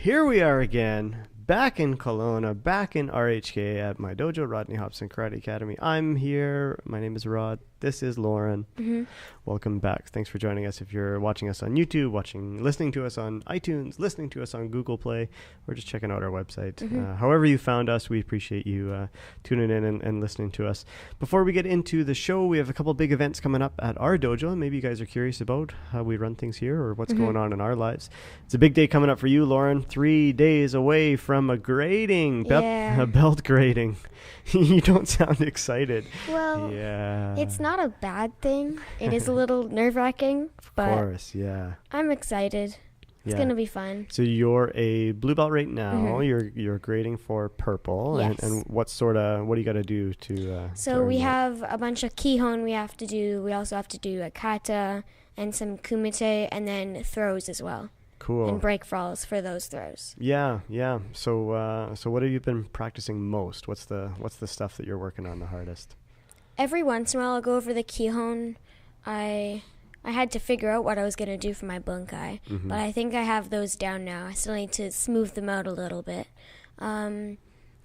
here we are again, back in Kelowna, back in RHK at my dojo, Rodney Hobson Karate Academy. I'm here. My name is Rod. This is Lauren. Mm-hmm. Welcome back. Thanks for joining us. If you're watching us on YouTube, listening to us on iTunes, listening to us on Google Play, or just checking out our website. Mm-hmm. However you found us, we appreciate you tuning in and listening to us. Before we get into the show, we have a couple big events coming up at our dojo. Maybe you guys are curious about how we run things here or what's going on in our lives. It's a big day coming up for you, Lauren. 3 days away from a grading, a belt grading. You don't sound excited. Well, yeah, it's not a bad thing. It is a little nerve-wracking, but of course, yeah. I'm excited. It's going to be fun. So you're a blue belt right now. Mm-hmm. You're grading for purple. Yes. And what do you got to do to So we have a bunch of kihon we have to do. We also have to do a kata and some kumite and then throws as well. Cool. And break falls for those throws. Yeah. So what have you been practicing most? What's the stuff that you're working on the hardest? Every once in a while I'll go over the kihon. I had to figure out what I was going to do for my bunkai, but I think I have those down now. I still need to smooth them out a little bit. The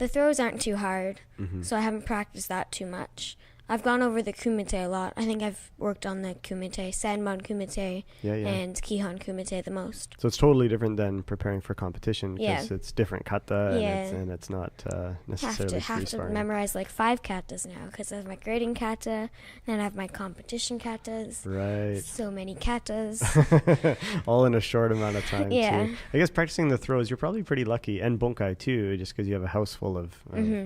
throws aren't too hard, so I haven't practiced that too much. I've gone over the kumite a lot. I think I've worked on the kumite, sanbon kumite, and kihon kumite the most. So it's totally different than preparing for competition because it's different kata and it's not necessarily have to memorize like 5 katas now because I have my grading kata, and I have my competition katas. Right. So many katas. All in a short amount of time, Yeah. too. I guess practicing the throws, you're probably pretty lucky, and bunkai, too, just because you have a house full of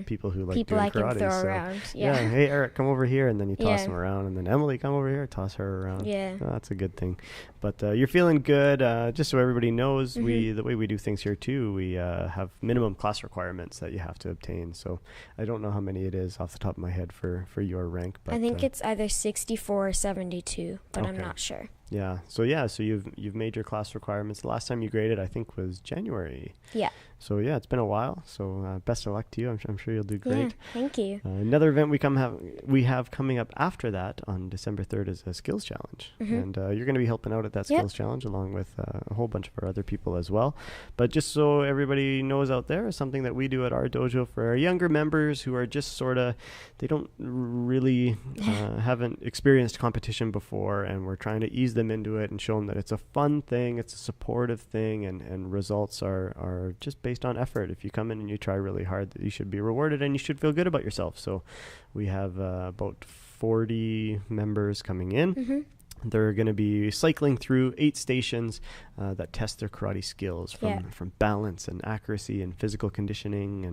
people who like doing karate. People I can throw around. Yeah. Hey, Eric, come over here, and then you toss them around, and then Emily, come over here, toss her around. Yeah. Oh, that's a good thing. But you're feeling good. Just so everybody knows, the way we do things here too, we have minimum class requirements that you have to obtain. So I don't know how many it is off the top of my head for your rank, but I think it's either 64 or 72, but I'm not sure. Yeah. So you've made your class requirements. The last time you graded, I think, was January. Yeah. So yeah, it's been a while. So best of luck to you. I'm sure you'll do great. Yeah, thank you. Another event we have coming up after that on December 3rd is a skills challenge, and you're going to be helping out at that skills challenge along with a whole bunch of our other people as well. But just so everybody knows out there, something that we do at our dojo for our younger members who are just they don't really haven't experienced competition before, and we're trying to ease them into it and show them that it's a fun thing, it's a supportive thing, and results are just based on effort. If you come in and you try really hard, you should be rewarded and you should feel good about yourself. So we have about 40 members coming in. They're going to be cycling through 8 stations that test their karate skills from balance and accuracy and physical conditioning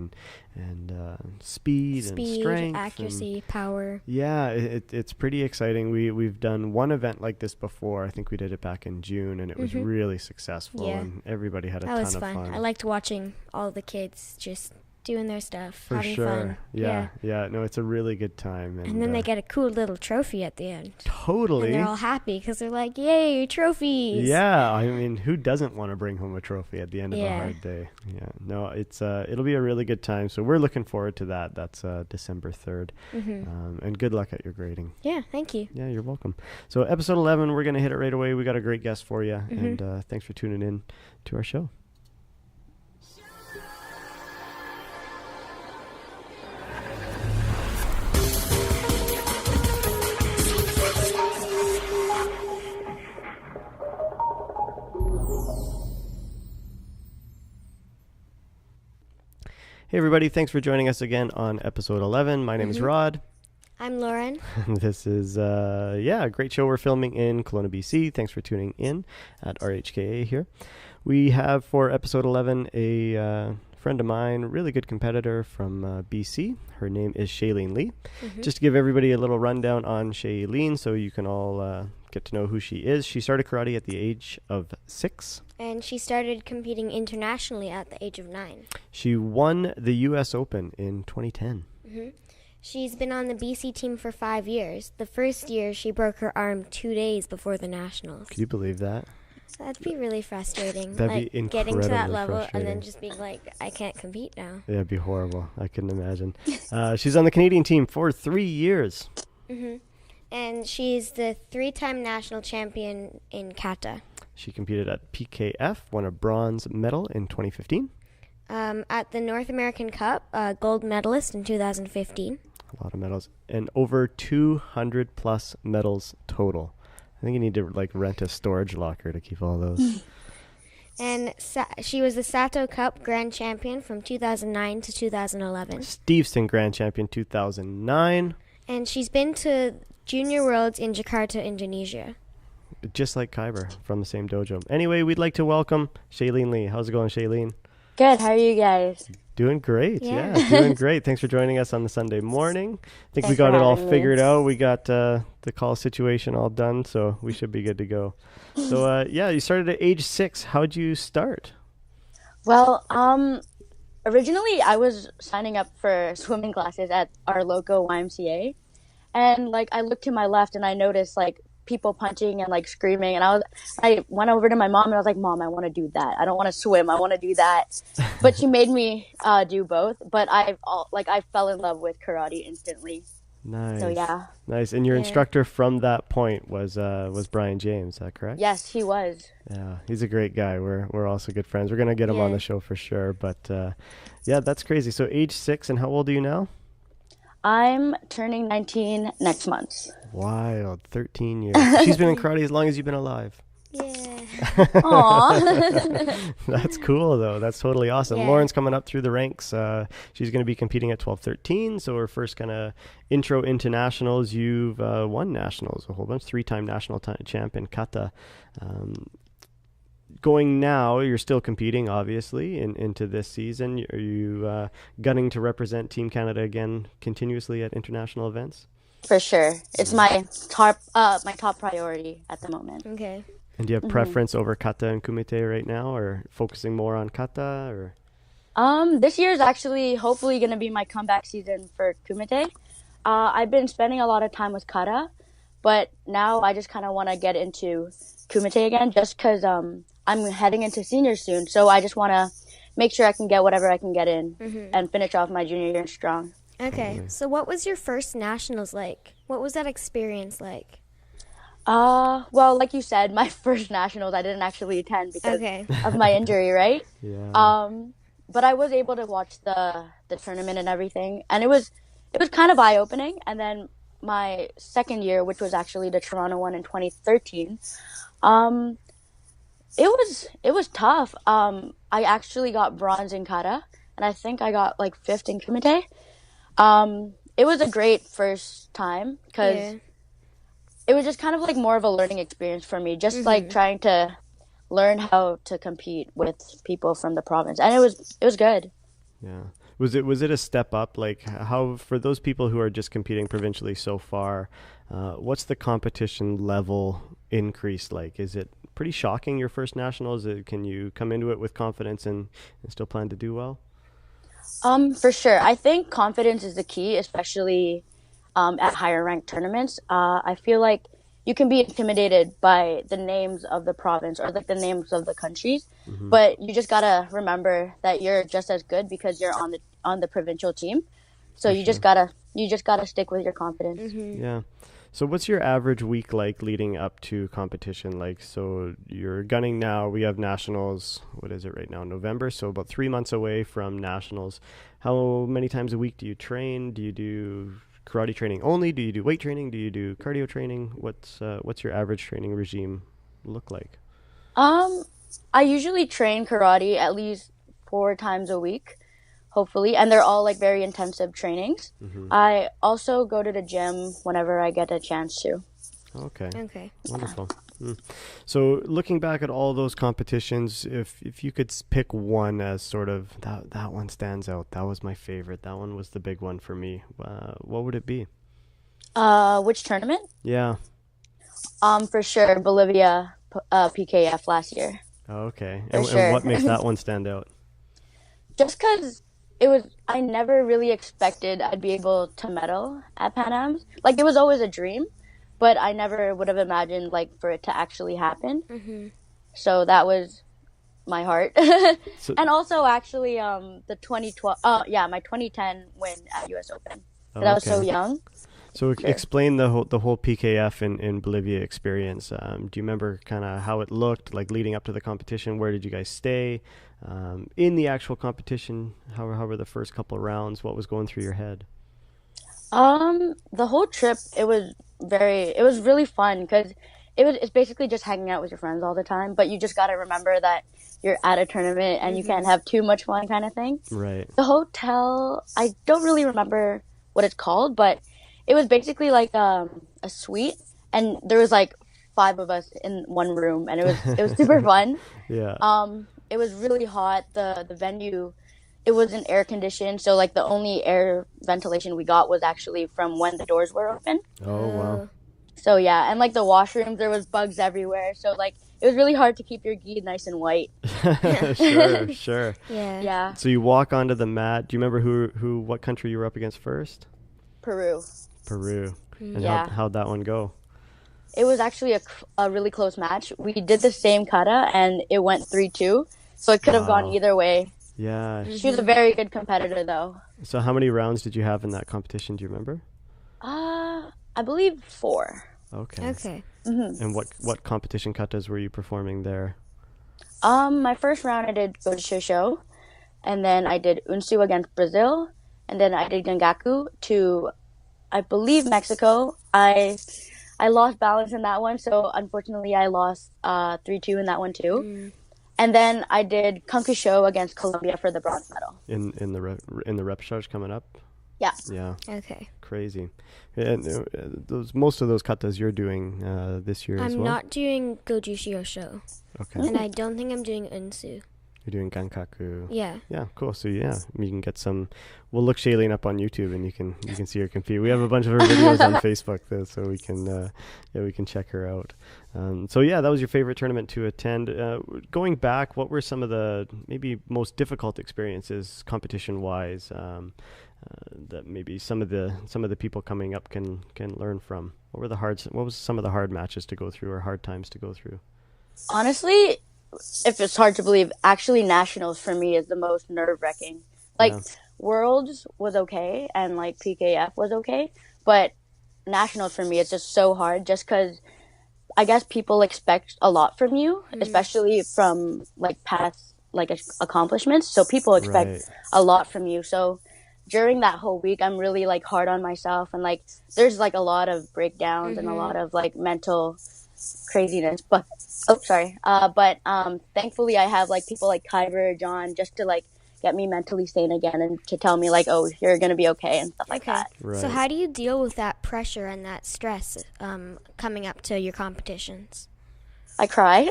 and speed and strength, accuracy, power. Yeah, it's pretty exciting. We've done one event like this before. I think we did it back in June, and it was really successful, and everybody had a ton of fun. I liked watching all the kids just doing their stuff, having sure. fun. Yeah. No, it's a really good time. And then they get a cool little trophy at the end. Totally. And they're all happy because they're like, yay, trophies. Yeah, I mean, who doesn't want to bring home a trophy at the end of a hard day? Yeah, no, it'll be a really good time. So we're looking forward to that. That's December 3rd. And good luck at your grading. Yeah, thank you. Yeah, you're welcome. So episode 11, we're going to hit it right away. We got a great guest for you. And thanks for tuning in to our show. Hey everybody, thanks for joining us again on episode 11. My name is Rod. I'm Lauren. This is a great show we're filming in Kelowna, BC. Thanks for tuning in at RHKA here. We have for episode 11 a friend of mine, really good competitor from BC. Her name is Shalene Lee. Just to give everybody a little rundown on Shalene so you can all get to know who she is. She started karate at the age of 6. And she started competing internationally at the age of 9. She won the U.S. Open in 2010. She's been on the BC team for 5 years. The first year, she broke her arm 2 days before the Nationals. Can you believe that? So that'd be really frustrating. That'd be incredibly getting to that level frustrating. and then just being like, I can't compete now. Yeah, it'd be horrible. I couldn't imagine. She's on the Canadian team for 3 years. And she's the 3-time national champion in kata. She competed at PKF, won a bronze medal in 2015. At the North American Cup, gold medalist in 2015. A lot of medals. And over 200 plus medals total. I think you need to rent a storage locker to keep all those. And she was the Sato Cup Grand Champion from 2009 to 2011. Steveston Grand Champion 2009. And she's been to Junior Worlds in Jakarta, Indonesia. Just like Kyber from the same dojo. Anyway, we'd like to welcome Shalene Lee. How's it going, Shalene? Good. How are you guys? Doing great. Yeah, doing great. Thanks for joining us on the Sunday morning. I think Thanks we got it all me. figured out. We got the call situation all done, so we should be good to go. So, you started at age 6. How'd you start? Well, originally I was signing up for swimming classes at our local YMCA, and I looked to my left and I noticed people punching and screaming, and I went over to my mom and I was like, Mom, I want to do that. I don't want to swim. I want to do that. But she made me do both. But I fell in love with karate instantly. Nice. So yeah. Nice. And your instructor from that point was Brian James, is that correct? Yes, he was. Yeah, he's a great guy. We're also good friends. We're gonna get him on the show for sure. But that's crazy. So age 6, and how old are you now? I'm turning 19 next month. Wild, 13 years. She's been in karate as long as you've been alive. Yeah. Aw. That's cool, though. That's totally awesome. Yeah. Lauren's coming up through the ranks. She's going to be competing at 12-13. So her first kind of intro into nationals. You've won nationals a whole bunch. 3-time national champ in kata. Going now, you're still competing, obviously, into this season. Are you gunning to represent Team Canada again continuously at international events? For sure. It's my top priority at the moment. Okay. And do you have preference over kata and kumite right now, or focusing more on kata? Or This year is actually hopefully going to be my comeback season for kumite. I've been spending a lot of time with kata, but now I just kind of want to get into kumite again, just because I'm heading into seniors soon. So I just want to make sure I can get whatever I can get in and finish off my junior year strong. Okay. So what was your first nationals like? What was that experience like? Well, like you said, my first nationals I didn't actually attend because of my injury, right? Yeah. But I was able to watch the tournament and everything, and it was kind of eye-opening. And then my second year, which was actually the Toronto one in 2013, it was tough. I actually got bronze in kata, and I think I got 5th in kumite. It was a great first time because it was just kind of more of a learning experience for me, just trying to learn how to compete with people from the province, and it was good. Yeah. Was it a step up? How, for those people who are just competing provincially so far, what's the competition level increase like? Is it pretty shocking, your first nationals? Can you come into it with confidence and still plan to do well? For sure. I think confidence is the key, especially at higher ranked tournaments. I feel like you can be intimidated by the names of the province or the names of the countries, but you just gotta remember that you're just as good because you're on the provincial team. So you just gotta stick with your confidence. Yeah. So what's your average week like leading up to competition? So you're gunning now. We have nationals. What is it right now? November. So about 3 months away from nationals. How many times a week do you train? Do you do karate training only? Do you do weight training? Do you do cardio training? What's your average training regime look like? I usually train karate at least 4 times a week, hopefully, and they're all very intensive trainings. I also go to the gym whenever I get a chance to. Okay. Wonderful. So looking back at all those competitions, if you could pick one as sort of that one stands out, that was my favorite, that one was the big one for me, what would it be? Which tournament? Yeah. For sure, Bolivia PKF last year. Okay. And what makes that one stand out? Just because I never really expected I'd be able to medal at Pan Am's. It was always a dream, but I never would have imagined for it to actually happen. So that was my heart. And also actually the 2012, my 2010 win at US Open. But I was so young. So Sure. explain the whole PKF in Bolivia experience. Do you remember kind of how it looked like leading up to the competition? Where did you guys stay? In the actual competition, how were the first couple of rounds? What was going through your head? The whole trip, it was really fun because it's basically just hanging out with your friends all the time, but you just got to remember that you're at a tournament and you can't have too much fun kind of thing. Right. The hotel, I don't really remember what it's called, but it was basically like a suite, and there was like 5 of us in one room, and it was super fun. Yeah. It was really hot. The venue, it wasn't air conditioned, so like the only air ventilation we got was actually from when the doors were open. Oh, wow. So yeah, and like the washrooms, there was bugs everywhere. So like it was really hard to keep your gi nice and white. Sure. Yeah. Yeah, So you walk onto the mat. Do you remember what country you were up against first? Peru. Peru. And Yeah. how'd that one go? It was actually a really close match. We did the same kata, and it went 3-2. So it could have gone Wow. either way. Yeah. She was a very good competitor, though. So how many rounds did you have in that competition? Do you remember? I believe 4. Okay. Okay. And what competition katas were you performing there? My first round I did Goju, and then I did Unsu against Brazil, and then I did Gangaku to, I believe, Mexico. I lost balance in that one, so unfortunately I lost 3-2 in that one too. And then I did Kunkusho against Colombia for the bronze medal. In the repechage coming up? Yeah. Yeah. Okay. Crazy. And most of those katas you're doing this year as I'm well? not doing Goju Show, Okay. and I don't think I'm doing Unsu. You're doing Gankaku. Yeah. Yeah, cool. So yeah, you can get some. We'll look Shalene up on YouTube, and you can see her compete. We have a bunch of her videos on Facebook, though, so we can check her out. So yeah, that was your favorite tournament to attend. Going back, what were some of the maybe most difficult experiences competition wise that maybe some of the people coming up can learn from? What was some of the hard matches to go through or hard times to go through? Honestly, if it's hard to believe, actually nationals for me is the most nerve-wracking. Like, Yeah. Worlds was okay, and like PKF was okay, but nationals for me it's just so hard just because I guess people expect a lot from you, especially from like past like accomplishments. So people expect Right. a lot from you. So during that whole week, I'm really like hard on myself, and like there's like a lot of breakdowns and a lot of like mental craziness. But thankfully I have like people like Kyber, John, just to like get me mentally sane again and to tell me like, oh, you're gonna be okay and stuff like that. Right. So how do you deal with that pressure and that stress coming up to your competitions? I cry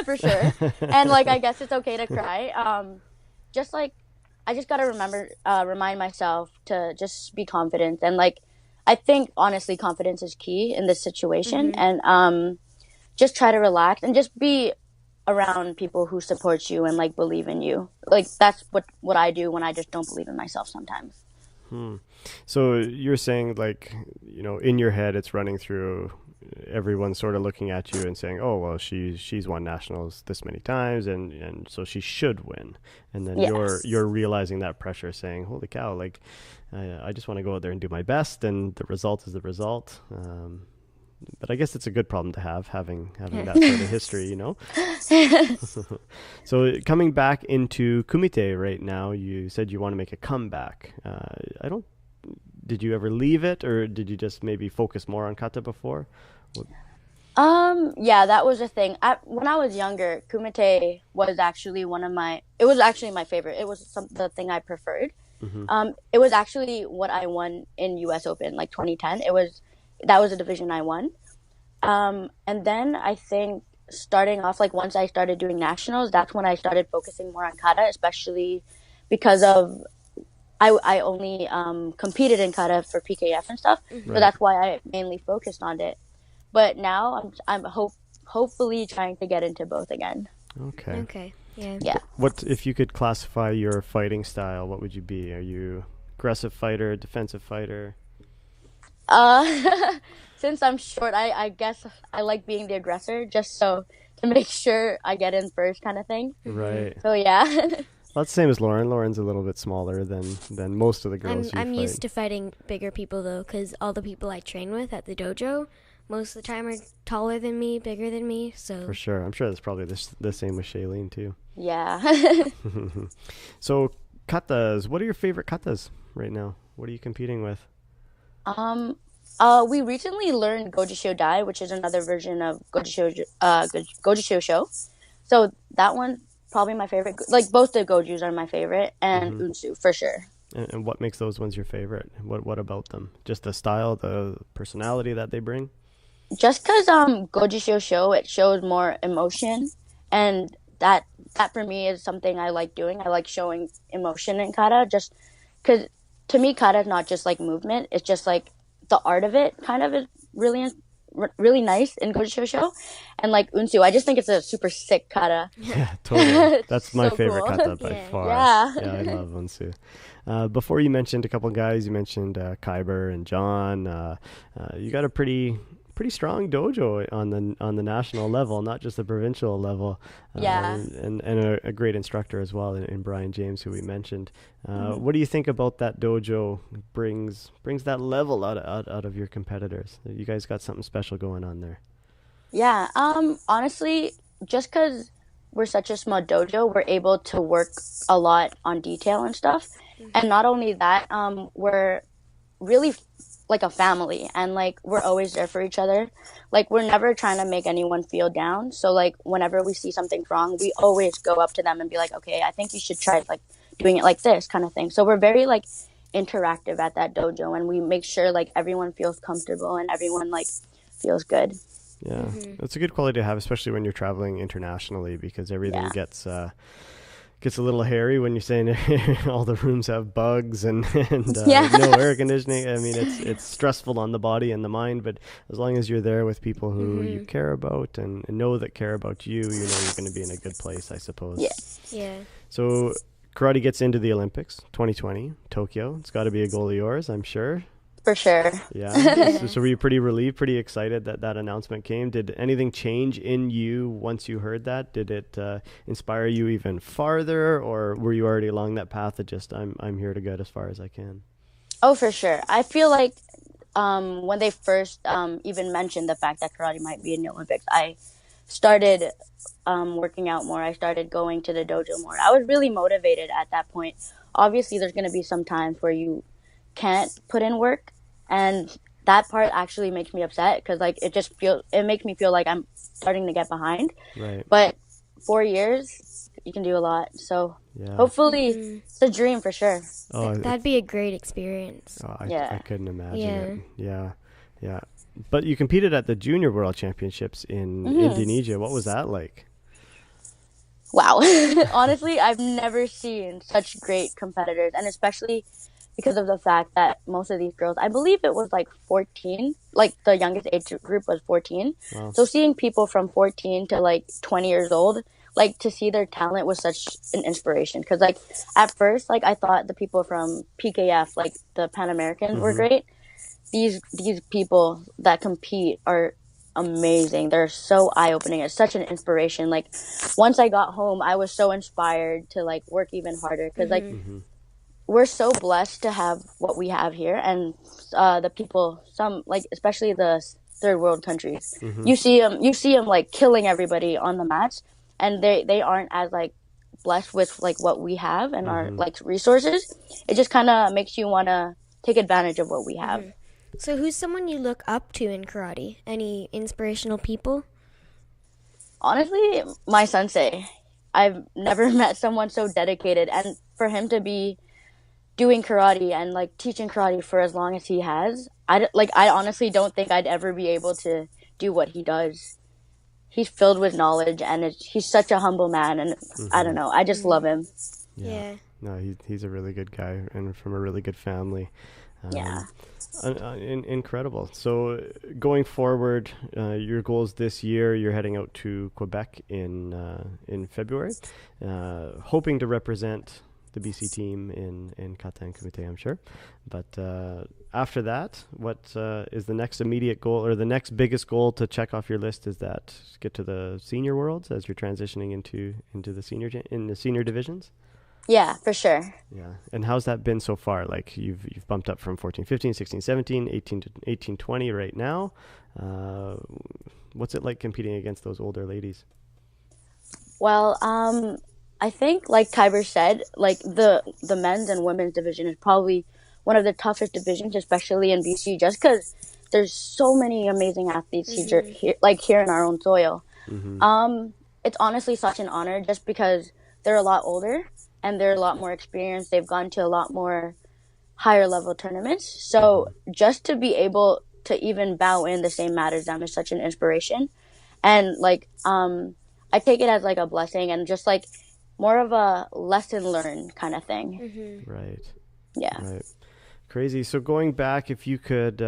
for sure, and like I guess it's okay to cry. Just like I just gotta remind myself to just be confident, and like I think honestly confidence is key in this situation, and just try to relax and just be around people who support you and like believe in you. Like that's what I do when I just don't believe in myself sometimes. So you're saying like, in your head it's running through everyone sort of looking at you and saying, oh, well, she's won nationals this many times and so she should win. And then Yes. you're realizing that pressure saying, holy cow, like I just want to go out there and do my best and the result is the result. But I guess it's a good problem to have, having that sort of history, So coming back into Kumite right now, you said you want to make a comeback. Did you ever leave it, or did you just maybe focus more on kata before? Yeah, that was a thing. When I was younger, Kumite was actually it was actually my favorite. It was the thing I preferred. It was actually what I won in US Open, like 2010. That was a division I won. And then I think starting off, like once I started doing nationals, that's when I started focusing more on kata, especially because of I only competed in kata for PKF and stuff, so that's why I mainly focused on it. But now I'm hopefully trying to get into both again. Okay. Okay. Yeah. Yeah. What if you could classify your fighting style? What would you be? Are you aggressive fighter, defensive fighter? Since I'm short, I guess I like being the aggressor, just so to make sure I get in first, kind of thing. Right. So yeah. Well, that's the same as Lauren. Lauren's a little bit smaller than most of the girls. I'm used to fighting bigger people though, because all the people I train with at the dojo, most of the time are taller than me, bigger than me. So for sure, I'm sure that's probably the same with Shalene too. Yeah. So katas, what are your favorite katas right now? What are you competing with? We recently learned Goju Dai, which is another version of Goju Sho. So that one probably my favorite. Like both the Gojus are my favorite, and Unsu for sure. And what makes those ones your favorite? What about them? Just the style, the personality that they bring? Just because Goju Sho, it shows more emotion, and that for me is something I like doing. I like showing emotion in kata, just because to me kata is not just like movement. It's just like the art of it kind of is really nice in Goju Sho. And like Unsu, I just think it's a super sick kata. Yeah, totally. That's my So favorite cool. kata by far. Yeah. Yeah, I love Unsu. Before you mentioned a couple of guys, you mentioned Kyber and John. You got a pretty strong dojo on the national level, not just the provincial level. Yeah. And a great instructor as well in Brian James, who we mentioned. What do you think about that dojo brings that level out of your competitors? You guys got something special going on there. Yeah. Honestly, just because we're such a small dojo, we're able to work a lot on detail and stuff. And not only that, we're really like a family, and like we're always there for each other. Like we're never trying to make anyone feel down. So like whenever we see something wrong, we always go up to them and be like, okay, I think you should try like doing it like this kind of thing. So we're very like interactive at that dojo, and we make sure like everyone feels comfortable and everyone like feels good. Yeah, That's a good quality to have, especially when you're traveling internationally, because everything gets a little hairy when you're saying all the rooms have bugs and no air conditioning. I mean, it's stressful on the body and the mind, but as long as you're there with people who you care about and know that care about you, you know you're going to be in a good place, I suppose. Yeah. So karate gets into the Olympics 2020 Tokyo. It's got to be a goal of yours, I'm sure. For sure. Yeah. So were you pretty relieved, pretty excited that announcement came? Did anything change in you once you heard that? Did it inspire you even farther, or were you already along that path of just I'm here to get as far as I can? Oh, for sure. I feel like when they first even mentioned the fact that karate might be in the Olympics, I started working out more. I started going to the dojo more. I was really motivated at that point. Obviously, there's going to be some times where you can't put in work, and that part actually makes me upset because like it makes me feel like I'm starting to get behind. Right. But 4 years, you can do a lot. So hopefully, it's a dream for sure. Oh, That'd be a great experience. I couldn't imagine it. Yeah. But you competed at the Junior World Championships in Indonesia. What was that like? Wow. Honestly, I've never seen such great competitors, and especially because of the fact that most of these girls, I believe it was like 14, like the youngest age group was 14. Wow. So seeing people from 14 to like 20 years old, like to see their talent was such an inspiration. Because like at first, like I thought the people from PKF, like the Pan Americans were great. These people that compete are amazing. They're so eye-opening. It's such an inspiration. Like once I got home, I was so inspired to like work even harder because like we're so blessed to have what we have here, and the people, some like especially the third world countries, you see them like killing everybody on the mats, and they aren't as like blessed with like what we have and our like resources. It just kind of makes you want to take advantage of what we have. So who's someone you look up to in karate? Any inspirational people? Honestly, my sensei. I've never met someone so dedicated, and for him to be doing karate and like teaching karate for as long as he has, I honestly don't think I'd ever be able to do what he does. He's filled with knowledge, and he's such a humble man, and I don't know, I just love him. Yeah. No, he's a really good guy and from a really good family. Incredible. So going forward, your goals this year, you're heading out to Quebec in February, hoping to represent the BC team in Kata and Kumite, I'm sure. But after that, what is the next immediate goal, or the next biggest goal to check off your list? Is that get to the senior worlds as you're transitioning into the senior divisions? Yeah, for sure. Yeah. And how's that been so far? Like you've bumped up from 14, 15, 16, 17, 18 to 18, 20 right now. Uh, what's it like competing against those older ladies? Well, I think like Kyber said, like the men's and women's division is probably one of the toughest divisions, especially in BC, just because there's so many amazing athletes here, like here in our own soil. Mm-hmm. It's honestly such an honor just because they're a lot older and they're a lot more experienced. They've gone to a lot more higher level tournaments. So just to be able to even bow in the same mat as them is such an inspiration. And like, I take it as like a blessing and just like more of a lesson learned kind of thing. Right. Yeah. Right. Crazy. So going back, if you could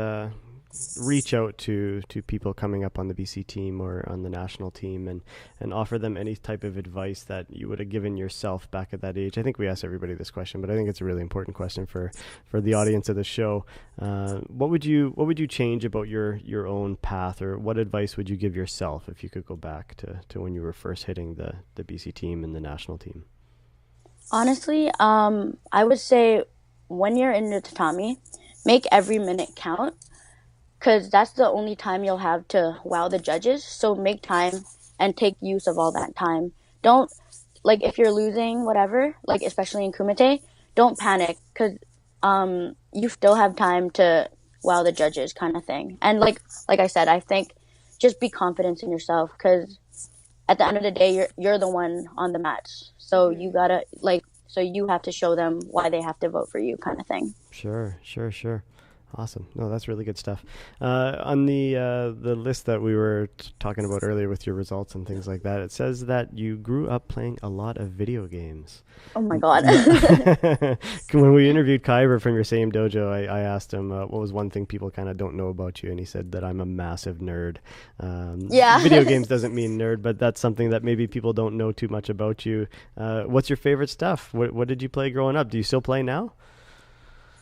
reach out to people coming up on the BC team or on the national team and offer them any type of advice that you would have given yourself back at that age. I think we asked everybody this question, but I think it's a really important question for the audience of the show. What would you change about your own path, or what advice would you give yourself if you could go back to when you were first hitting the BC team and the national team? Honestly, I would say when you're in the tatami, make every minute count, because that's the only time you'll have to wow the judges. So make time and take use of all that time. Don't, like, if you're losing, whatever, like, especially in kumite, don't panic, because you still have time to wow the judges kind of thing. And like I said, I think just be confident in yourself, because at the end of the day, you're the one on the match. So you gotta, like, so you have to show them why they have to vote for you kind of thing. Sure. Awesome. No, that's really good stuff. On the list that we were talking about earlier with your results and things like that, it says that you grew up playing a lot of video games. Oh my God. When we interviewed Kyber from your same dojo, I asked him what was one thing people kind of don't know about you, and he said that I'm a massive nerd. Yeah. Video games doesn't mean nerd, but that's something that maybe people don't know too much about you. What's your favorite stuff? What did you play growing up? Do you still play now?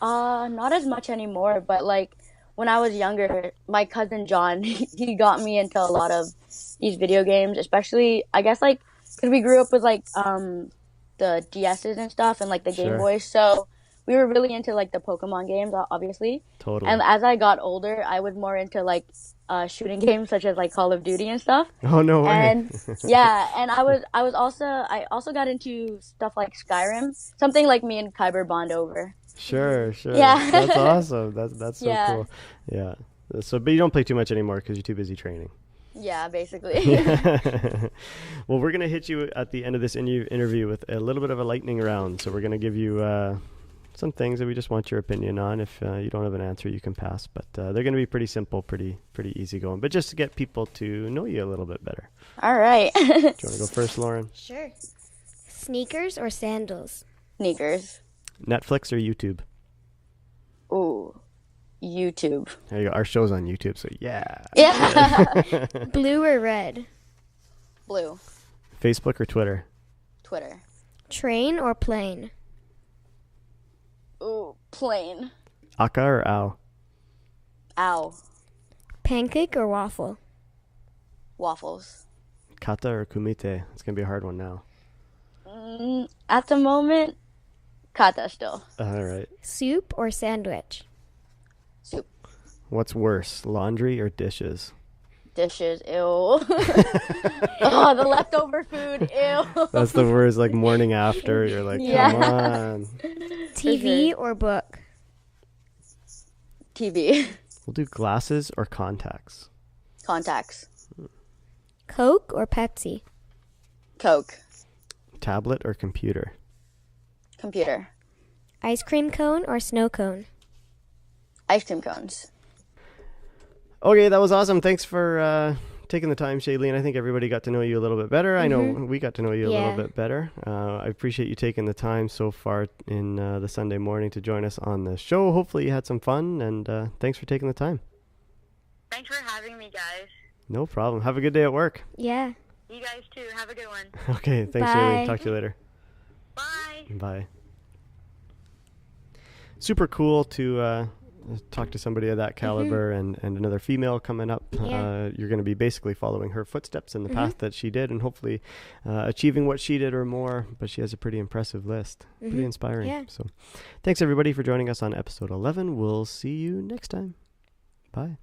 Not as much anymore, but like when I was younger, my cousin John, he got me into a lot of these video games, especially, I guess, like, because we grew up with like the DSs and stuff and like the Game Boys, so we were really into like the Pokemon games, obviously. Totally. And as I got older, I was more into like shooting games such as like Call of Duty and stuff. Oh, no way. And yeah, and I also got into stuff like Skyrim, something like me and Kyber bond over. Sure. Yeah. That's awesome. That's so Yeah. cool. Yeah. So, but you don't play too much anymore because you're too busy training. Yeah, basically. Well, we're going to hit you at the end of this interview with a little bit of a lightning round. So we're going to give you some things that we just want your opinion on. If you don't have an answer, you can pass. But they're going to be pretty simple, pretty easy going. But just to get people to know you a little bit better. All right. Do you want to go first, Lauren? Sure. Sneakers or sandals? Sneakers. Netflix or YouTube? Ooh, YouTube. There you go. Our show's on YouTube, so yeah. Yeah. Blue or red? Blue. Facebook or Twitter? Twitter. Train or plane? Ooh, plane. Aka or Ao? Ow. Pancake or waffle? Waffles. Kata or Kumite? It's going to be a hard one now. At the moment, kata still. All right. Soup or sandwich? Soup. What's worse, laundry or dishes? Dishes, ew. Oh, the leftover food, ew. That's the worst, like morning after. You're like, come on. TV or book? TV. We'll do glasses or contacts. Contacts. Coke or Pepsi? Coke. Tablet or computer? Computer. Ice cream cone or snow cone? Ice cream cones. Okay, that was awesome. Thanks for taking the time, Shalene. I think everybody got to know you a little bit better. I know we got to know you a little bit better. I appreciate you taking the time so far in the Sunday morning to join us on the show. Hopefully you had some fun, and thanks for taking the time. Thanks for having me, guys. No problem. Have a good day at work. Yeah. You guys too. Have a good one. Okay, thanks, Bye. Shalene. Talk to you later. Bye. Bye. Super cool to talk to somebody of that caliber and another female coming up, you're going to be basically following her footsteps in the path that she did, and hopefully achieving what she did or more. But she has a pretty impressive list, pretty inspiring. Yeah. So thanks everybody for joining us on episode 11. We'll see you next time. Bye.